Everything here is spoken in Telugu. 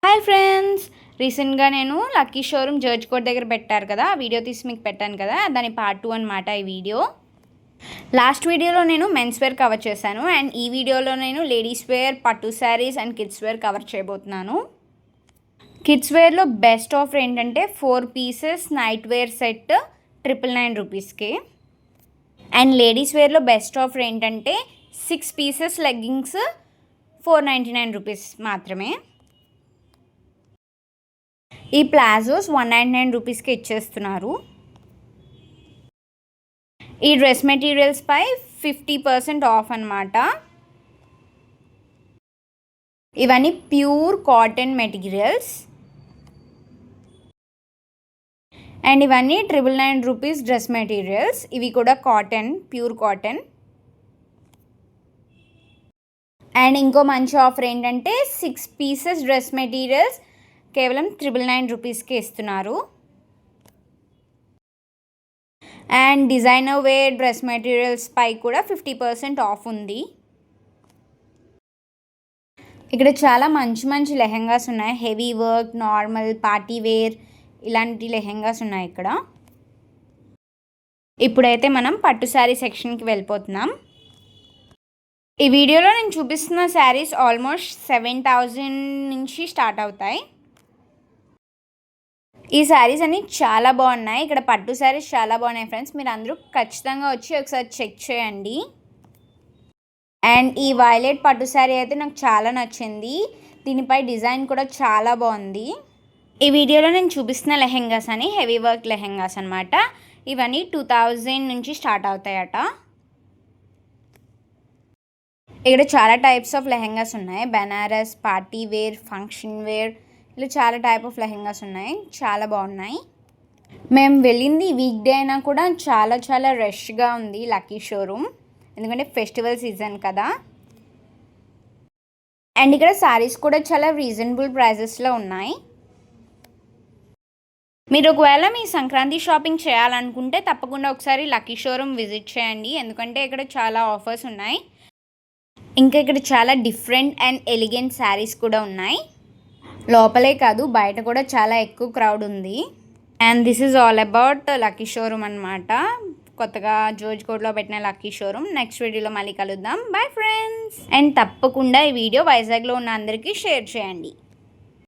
హాయ్ ఫ్రెండ్స్, రీసెంట్గా నేను లక్కీ షోరూమ్ జర్జ్ కోట్ దగ్గర పెట్టారు కదా, ఆ వీడియో తీసి మీకు పెట్టాను కదా, దాని పార్ట్ 2 అనమాట ఈ వీడియో. లాస్ట్ వీడియోలో నేను మెన్స్ వేర్ కవర్ చేశాను అండ్ ఈ వీడియోలో నేను లేడీస్ వేర్, పట్టు saris and kids wear cover చేయబోతున్నాను. కిడ్స్ వేర్లో బెస్ట్ ఆఫర్ ఏంటంటే 4 పీసెస్ నైట్ వేర్ సెట్ 999 రూపీస్కి. అండ్ లేడీస్ వేర్లో బెస్ట్ ఆఫర్ ఏంటంటే 6 పీసెస్ లెగ్గింగ్స్ 499 రూపీస్ మాత్రమే. ఈ ప్లాజోస్ 199 రూపీస్కి ఇచ్చేస్తున్నారు. ఈ డ్రెస్ మెటీరియల్స్పై 50% ఆఫ్ అన్నమాట. ఇవన్నీ ప్యూర్ కాటన్ మెటీరియల్స్ అండ్ ఇవన్నీ 999 రూపీస్ డ్రెస్ మెటీరియల్స్. ఇవి కూడా కాటన్, ప్యూర్ కాటన్. అండ్ ఇంకో మంచి ఆఫర్ ఏంటంటే 6 పీసెస్ డ్రెస్ మెటీరియల్స్ కేవలం 999 రూపీస్కి ఇస్తున్నారు. And designer wear dress materials పై కూడా 50% ఆఫ్ ఉంది. ఇక్కడ చాలా మంచి మంచి లెహెంగాస్ ఉన్నాయి. Heavy work, normal, party wear ఇలాంటి లెహెంగాస్ ఉన్నాయి ఇక్కడ. ఇప్పుడైతే మనం పట్టు శారీ సెక్షన్కి వెళ్ళిపోతున్నాం. ఈ వీడియోలో నేను చూపిస్తున్న శారీస్ ఆల్మోస్ట్ 7,000 నుంచి స్టార్ట్ అవుతాయి. ఈ శారీస్ అన్నీ చాలా బాగున్నాయి. ఇక్కడ పట్టు శారీస్ చాలా బాగున్నాయి ఫ్రెండ్స్, మీరు అందరూ ఖచ్చితంగా వచ్చి ఒకసారి చెక్ చేయండి. అండ్ ఈ వైలెట్ పట్టు శారీ అయితే నాకు చాలా నచ్చింది. దీనిపై డిజైన్ కూడా చాలా బాగుంది. ఈ వీడియోలో నేను చూపిస్తున్న లెహెంగాస్ అని హెవీ వర్క్ లెహెంగాస్ అనమాట. ఇవన్నీ 2000 నుంచి స్టార్ట్ అవుతాయట. ఇక్కడ చాలా టైప్స్ ఆఫ్ లెహెంగాస్ ఉన్నాయి. Banaras, party wear, function wear, ఇలా చాలా టైప్ ఆఫ్ లెహెంగాస్ ఉన్నాయి. చాలా బాగున్నాయి. మేము వెళ్ళింది వీక్ డే అయినా కూడా చాలా రష్గా ఉంది లక్కీ షోరూమ్, ఎందుకంటే ఫెస్టివల్ సీజన్ కదా. అండ్ ఇక్కడ శారీస్ కూడా చాలా రీజనబుల్ ప్రైజెస్లో ఉన్నాయి. మీరు ఒకవేళ మీ సంక్రాంతి షాపింగ్ చేయాలనుకుంటే తప్పకుండా ఒకసారి లక్కీ షోరూమ్ విజిట్ చేయండి, ఎందుకంటే ఇక్కడ చాలా ఆఫర్స్ ఉన్నాయి. ఇంకా ఇక్కడ చాలా డిఫరెంట్ అండ్ ఎలిగెంట్ శారీస్ కూడా ఉన్నాయి. లోపలే కాదు బయట కూడా చాలా ఎక్కువ క్రౌడ్ ఉంది. And this is all about lucky showroom అనమాట, కొత్తగా జోర్జ్ కోట్లో పెట్టిన లక్కీ షోరూమ్. నెక్స్ట్ వీడియోలో మళ్ళీ కలుద్దాం. Bye friends. అండ్ తప్పకుండా ఈ వీడియో వైజాగ్లో ఉన్న అందరికీ షేర్ చేయండి.